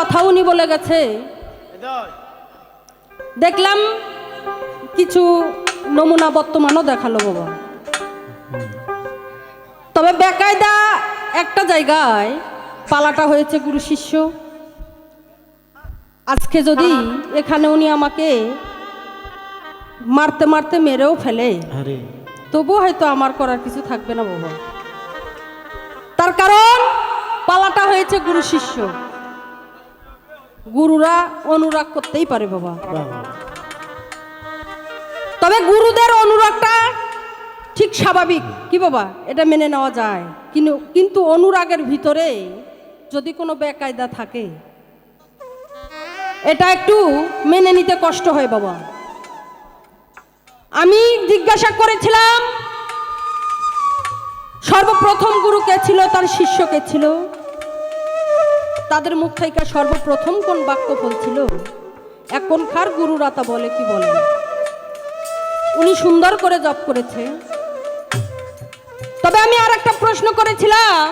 কথা উনি বলে গেছে। দেখলাম কিছু নমুনা বর্তমানও দেখালো বাবা। তবে বেকায়দা একটা জায়গায় পালাটা হয়েছে গুরু শিষ্য। আজকে যদি এখানে উনি আমাকে মারতে মারতে মেরেও ফেলে, তবুও হয়তো আমার করার কিছু থাকবে না বাবা। তার কারণ পালাটা হয়েছে গুরু শিষ্য। গুরুরা অনুরাগ করতেই পারে বাবা, তবে গুরুদের অনুরাগটা ঠিক স্বাভাবিক কি বাবা, এটা মেনে নেওয়া যায়। কিন্তু অনুরাগের ভিতরে যদি কোনো বেকায়দা থাকে, এটা একটু মেনে নিতে কষ্ট হয় বাবা। আমি জিজ্ঞাসা করেছিলাম সর্বপ্রথম গুরু কে ছিল, তার শিষ্য কে ছিল, তাদের মুখ থেকে সর্বপ্রথম কোন বাক্য বলছিল। এখনকার গুরুরা তা বলে কি বলে, উনি সুন্দর করে জপ করেছে। তবে আমি আর একটা প্রশ্ন করেছিলাম,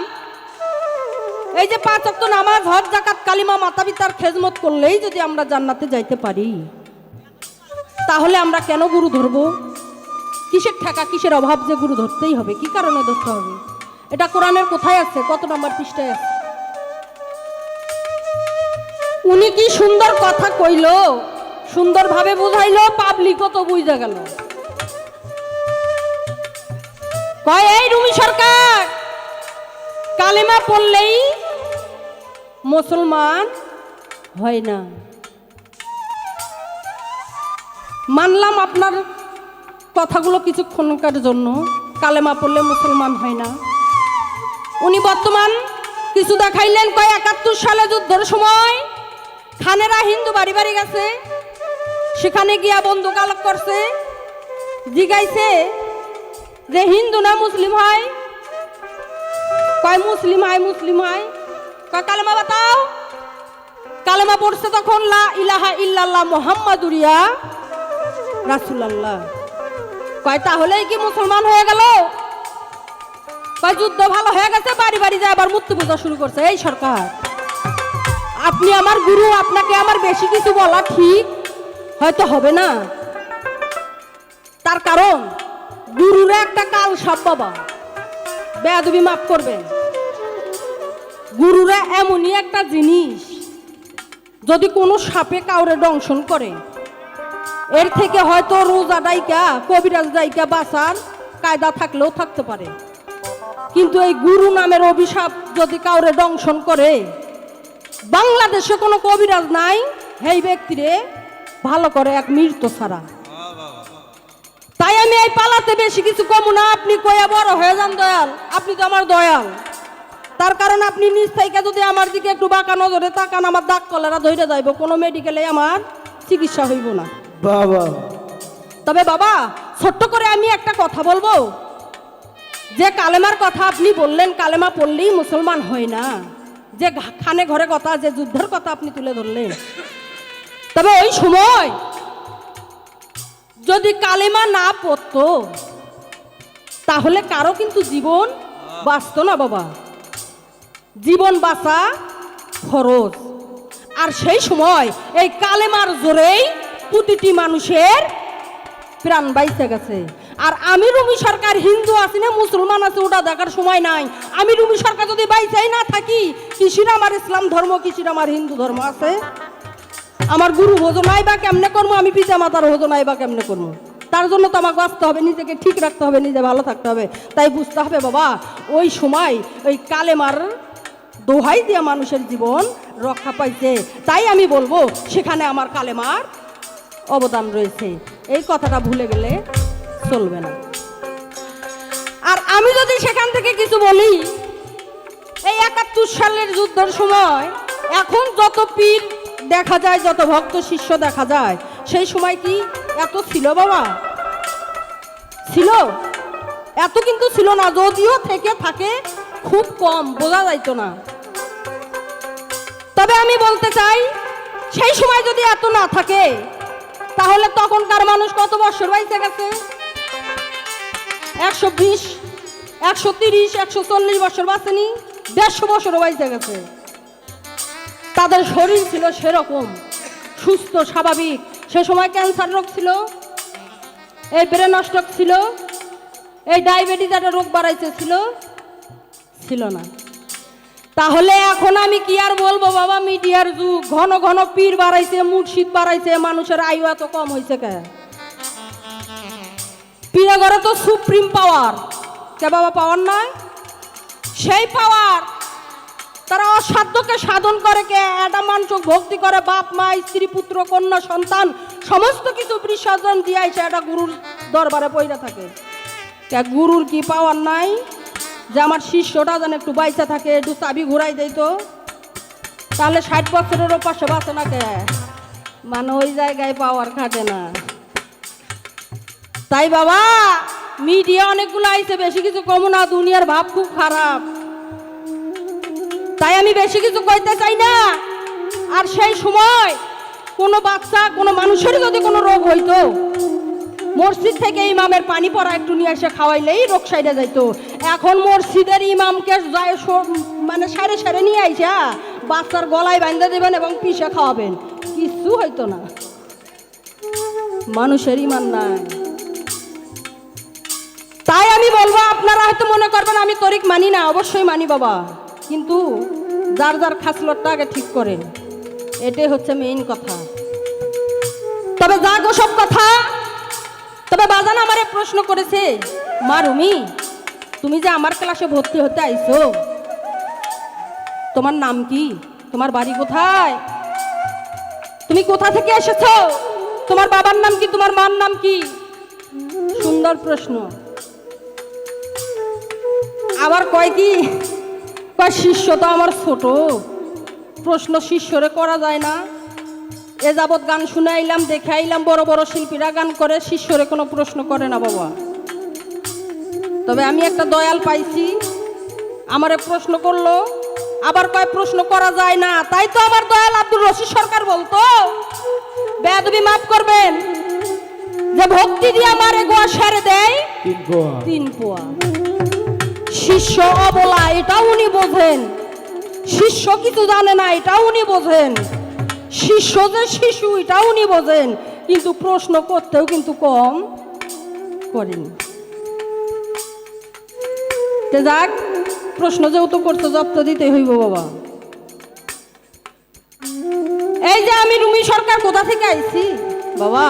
এই যে 5 ওয়াক্ত নামাজ, হজ, যাকাত, কালিমা, মাতা পিতার খেজমত করলেই যদি আমরা জান্নাতে যাইতে পারি, তাহলে আমরা কেন গুরু ধরবো? কিসের ঠেকা, কিসের অভাব যে গুরু ধরতেই হবে? কি কারণে ধরতে হবে? এটা কোরআনের কোথায় আছে? কত নম্বর পৃষ্ঠায় আছে? উনি কি সুন্দর কথা কইল, সুন্দরভাবে বুঝাইলো, পাবলিকও তো বুঝা গেল। কয় এই রুমি সরকার, কালেমা পড়লেই মুসলমান হয় না। মানলাম আপনার কথাগুলো কিছুক্ষণকার জন্য, কালেমা পড়লে মুসলমান হয় না। উনি বর্তমান কিছু দেখাইলেন, কয় 71 সালে যুদ্ধের সময় খানেরা হিন্দু বাড়ি বাড়ি গেছে, সেখানে গিয়া বন্দুক আলোক করছে, জিগাইছে যে হিন্দু না মুসলিম হয়? কয় মুসলিম হয়। মুসলিম হয়, কয় কালেমা বাতাও। কালেমা পড়ছে তখন লা ইলাহা ইল্লাল্লাহ মুহাম্মাদুরিয়া রাসূলুল্লাহ। কয় তাহলেই কি মুসলমান হয়ে গেল? কয় যুদ্ধ ভালো হয়ে গেছে, বাড়ি বাড়ি যায় আবার মূর্তি পূজা শুরু করছে। এই সরকার, আপনি আমার গুরু, আপনাকে আমার বেশি কিছু বলা ঠিক হয়তো হবে না। তার কারণ গুরুরা একটা কাল সাপ বাবা, বেয়াদবি মাফ করবেন। গুরুরা এমনই একটা জিনিস, যদি কোনো সাপে কাউরে দংশন করে, এর থেকে হয়তো রোজা ডাইকা, কবিরাজ ডাইকা বাঁচার কায়দা থাকলেও থাকতে পারে। কিন্তু এই গুরু নামের অভিশাপ যদি কাউরে দংশন করে, বাংলাদেশে কোনো কবিরাজ নাই এই ব্যক্তিরে ভালো করে এক মৃত্যু ছাড়া। তাই আমি এই পালাতে বেশি কিছু কমু না। আপনি কয়া বড় হয়ে যান দয়াল, আপনি তো আমার দয়াল। তার কারণ আপনি নিজ থেকে যদি আমার দিকে একটু বাঁকা নজরে তাকান, আমার দাগ কলেরা ধরে যাইব, কোনো মেডিকেলে আমার চিকিৎসা হইব না বাবা। তবে বাবা, ছোট্ট করে আমি একটা কথা বলবো, যে কালেমার কথা আপনি বললেন, কালেমা পড়লেই মুসলমান হয় না, যে খানে ঘরে কথা, যে যুদ্ধের কথা আপনি তুলে ধরলেন, তবে ওই সময় যদি কালেমা না পড়তো, তাহলে কারো কিন্তু জীবন বাঁচত না বাবা। জীবন বাঁচা খরচ। আর সেই সময় এই কালেমার জোরেই প্রতিটি মানুষের প্রাণ বাইচে গেছে। আর আমি রুমি সরকার হিন্দু আছি না মুসলমান আছে ওটা দেখার সময় নাই। আমি রুমি সরকার যদি বাইচাই না থাকি, কিসির আমার ইসলাম ধর্ম, কিসির আমার হিন্দু ধর্ম আছে? আমার গুরু ভোজনাই বা কেমনে করবো, আমি পিতা মাতার ভোজনাই বা কেমনে করবো? তার জন্য তো আমাকে বাঁচতে হবে, নিজেকে ঠিক রাখতে হবে, নিজে ভালো থাকতে হবে। তাই বুঝতে হবে বাবা, ওই সময় ওই কালেমার দোহাই দিয়া মানুষের জীবন রক্ষা পাইছে। তাই আমি বলবো সেখানে আমার কালেমার অবদান রয়েছে, এই কথাটা ভুলে গেলে চলবে না। আর আমি যদি সেখান থেকে কিছু বলি, এই 71 সালের যুদ্ধের সময় এখন যত পীর দেখা যায়, যত ভক্ত শিষ্য দেখা যায়, সেই সময় কি এত ছিল বাবা? ছিল? এত কিন্তু ছিল না, যদিও থেকে থাকে খুব কম, বোঝা যাইতো না। তবে আমি বলতে চাই, সেই সময় যদি এত না থাকে, তাহলে তখনকার মানুষ কত বছর বাইচে গেছে? 120, 130, 140 বছর বাঁচেনি, 150 বছরও বাইচে গেছে। তাদের শরীর ছিল সেরকম সুস্থ স্বাভাবিক। সে সময় ক্যান্সার রোগ ছিল, এই ব্রেন স্ট্রোক ছিল, এই ডায়াবেটিস একটা রোগ বাড়াইছে ছিল না। তাহলে এখন আমি কি আর বলবো বাবা, মিডিয়ার যুগ, ঘন ঘন পীর বাড়াইছে, মুর্শিদ বাড়াইছে, মানুষের আয়ু এত কম হয়েছে কে? পীরে ঘরে তো সুপ্রিম পাওয়ার, কে বাবা পাওয়ার নয়? সেই পাওয়ার তারা অসাধ্যকে সাধন করে, কে অ্যাডামানচক ভক্তি করে, বাপ মা স্ত্রী পুত্র কন্যা সন্তান সমস্ত কিছু বিসর্জন দিয়েছে, এটা গুরুর দরবারে পইরা থাকে। কে গুরুর কি পাওয়ার নাই যে আমার শিষ্যটা যেন একটু বাইচা থাকে, একটু চাবি ঘুরাই দেয় তো, তাহলে 60 বছরেরও পাশে বাঁচে না কে? মানে ওই জায়গায় পাওয়ার খাটে না। তাই বাবা মিডিয়া অনেকগুলো আইছে, বেশি কিছু কম না, দুনিয়ার ভাব খুব খারাপ, তাই আমি বেশি কিছু কইতে চাই না। আর সেই সময় কোনো বাচ্চা কোনো মানুষের যদি কোনো রোগ হইতো, মসজিদ থেকে ইমামের পানি পড়া একটু নিয়ে এসে খাওয়াইলেই রোগ সাইডে যাইতো। এখন মসজিদের ইমামকে মানে সারে সারে নিয়ে আইসা বাচ্চার গলায় বাঁধে দেবেন এবং পিষে খাওয়াবেন, কিছু হইতো না। মানুষের ইমান নাই। তাই আমি বলবো, আপনারা হয়তো মনে করবেন আমি তরিক মানি না, অবশ্যই মানি বাবা, কিন্তু যার যার খাসলতটা আগে ঠিক করেন, এটাই হচ্ছে মেইন কথা। তবে যা গো সব কথা, তবে বাজান আমারে প্রশ্ন করেছে, মা রুমি তুমি যে আমার ক্লাসে ভর্তি হতে আইছো, তোমার নাম কি, তোমার বাড়ি কোথায়, তুমি কোথা থেকে এসেছো, তোমার বাবার নাম কি, তোমার মার নাম কি? সুন্দর প্রশ্ন। আবার কয় কি, শিষ্য তো আমার ছোট, প্রশ্ন শিষ্যরে করা যায় না। এ যাবৎ গান শুনে আইলাম, দেখে আইলাম, বড় বড় শিল্পীরা গান করে, শিষ্যরে কোনো প্রশ্ন করে না বাবা। তবে আমি একটা দয়াল পাইছি, আমারে প্রশ্ন করলো, আবার কয় প্রশ্ন করা যায় না। তাই তো আমার দয়াল আব্দুর রশিদ সরকার বলতো, বেয়াদবি মাফ করবেন, যে ভক্তি দিয়ে আমারে গোয়া সেরে দেয় 3 পোয়া। শিষ্য অবলা এটাও উনি বোঝেন, শিষ্য কিছু জানে না এটাও উনি বোঝেন, শিষ্য যে শিশু এটাও উনি বোঝেন, কিন্তু প্রশ্ন করতেও কিন্তু কম করেন। যাক, প্রশ্ন যেহেতু করতে জব্দ দিতে হইব বাবা। এই যে আমি রুমি সরকার কোথা থেকে আইছি বাবা,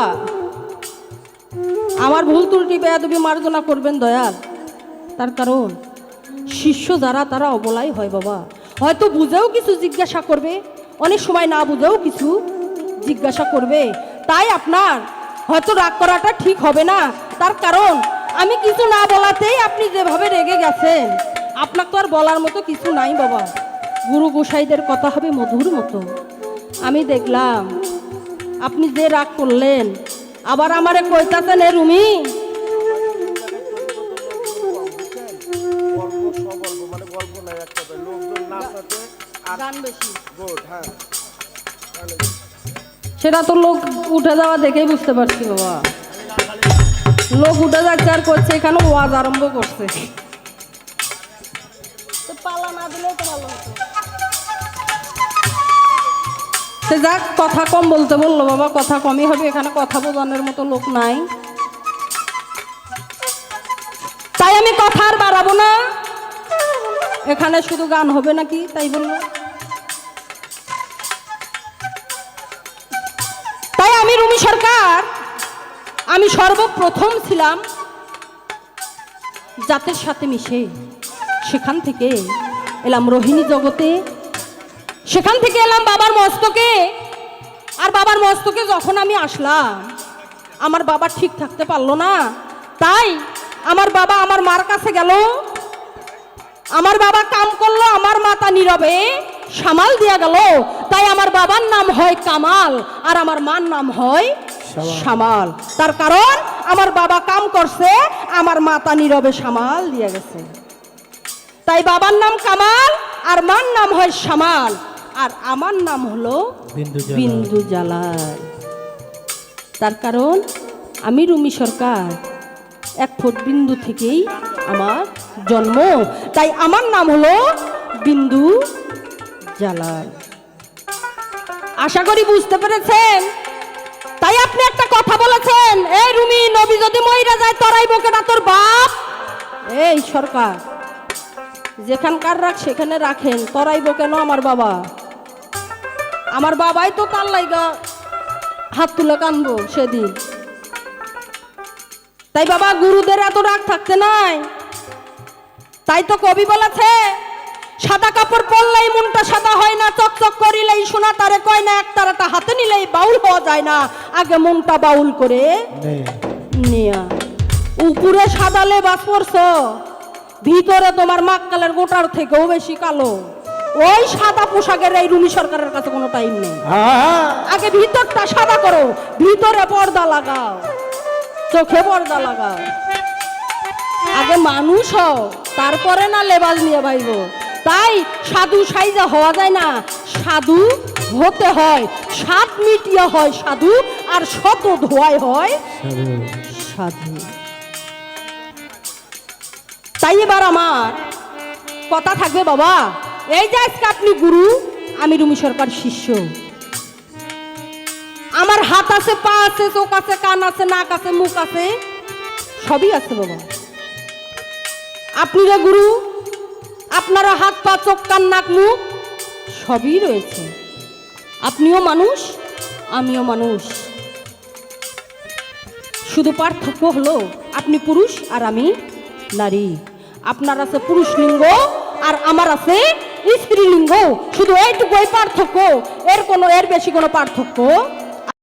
আমার ভুল ত্রুটি বেয়াদবি মার্জনা করবেন দয়াল। তার কারণ শিষ্য যারা তারা অবলাই হয় বাবা, হয়তো বুঝেও কিছু জিজ্ঞাসা করবে, অনেক সময় না বুঝেও কিছু জিজ্ঞাসা করবে। তাই আপনার হয়তো রাগ করাটা ঠিক হবে না, তার কারণ আমি কিছু না বলাতেই আপনি যেভাবে রেগে গেছেন, আপনার তো আর বলার মতো কিছু নাই বাবা। গুরু গোসাইদের কথা হবে মধুর মতো। আমি দেখলাম আপনি যে রাগ করলেন, আবার আমারে কইতাছেন এ রুমি, সেটা তো লোক উঠে যাওয়া দেখেই বুঝতে পারছি বাবা। লোক উঠে যাচ্ছে আর করছে, এখানে ওয়াজ আরম্ভ করছে, পালা না দিলেও তো ভালো হতো। সে যাক, কথা কম বলতে বললো বাবা, কথা কমই হবে, এখানে কথা বোঝানোর মতো লোক নাই, তাই আমি কথা আর বাড়াবো না। এখানে শুধু গান হবে নাকি তাই বললো। তাই আমি রুমি সরকার, আমি সর্বপ্রথম ছিলাম জাতের সাথে মিশে, সেখান থেকে এলাম রোহিণী জগতে, সেখান থেকে এলাম বাবার মস্তকে। আর বাবার মস্তকে যখন আমি আসলাম, আমার বাবা ঠিক থাকতে পারলো না, তাই আমার বাবা আমার মার কাছে গেল, আমার বাবা কাম করলো, আমার মাতা নীরবে সামাল দিয়া গেল। তাই আমার বাবার নাম হয় কামাল আর আমার মার নাম হয় সামাল। তার কারণ আমার বাবা কাম করছে, আমার মাতা নীরবে সামাল দিয়ে গেছে। তাই বাবার নাম কামাল আর মার নাম হয় সামাল, আর আমার নাম হলো বিন্দু জালাল। তার কারণ আমি রুমি সরকার, 1 ফুট বিন্দু থেকেই আমার জন্ম, তাই আমার নাম হলো বিন্দু জালাল। আশা করি বুঝতে পেরেছেন। তাই আপনি একটা কথা বলেছেন, এই রুমি, নবী যদি মইরা যায় তরাই বকে না তোর বাপ। এই সরকার, যেখানকার রাখ সেখানে রাখেন, তরাইব কেন আমার বাবা? আমার বাবাই তো তার লাইগা হাত তুলে কানবো সেদিন। তাই বাবা, গুরুদের এত রাগ থাকতে নাই। তাই তো কবি বলেছে, সাদা কাপড় পরলেই মনটা সাদা হয় না, চকচক করিলেই সোনা তারে কয় না, এক তারাটা হাতে নিলেই বাউল হওয়া যায় না, আগে মনটা বাউল করে নিয়া। উপরে সাদা লেবাস পরছ, ভিতরে তোমার মাক্কালের গোটার থেকেও বেশি কালো। ওই সাদা পোশাকের এই রুমি সরকারের কাছে কোনো টাইম নেই। আগে ভিতরটা সাদা করো, ভিতরে পর্দা লাগাও, চোখে পর্দা লাগাও। আগে মানুষ হও, তারপরে না লেবাস নিয়ে ভাইব। তাই সাধু সাইজা হওয়া যায় না, সাধু হতে হয়। সাত মিটিয়া হয় সাধু, আর শত ধোয়ায় হয় সাধু। তাই এবার আমার কথা থাকবে বাবা, এই যে আজকে আপনি গুরু, আমি রুমি সরকার শিষ্য। আমার হাত আছে, পা আছে, চোখ আছে, কান আছে, নাক আছে, মুখ আছে, সবই আছে বাবা। আপনি যে গুরু, আপনারা হাত, পা, চোখ, কান, নাক, মুখ সবই রয়েছে। আপনিও মানুষ, আমিও মানুষ। শুধু পার্থক্য হলো আপনি পুরুষ আর আমি নারী। আপনার আছে পুরুষ লিঙ্গ আর আমার আছে স্ত্রী লিঙ্গ, শুধু এইটুকুই পার্থক্য, এর বেশি কোনো পার্থক্য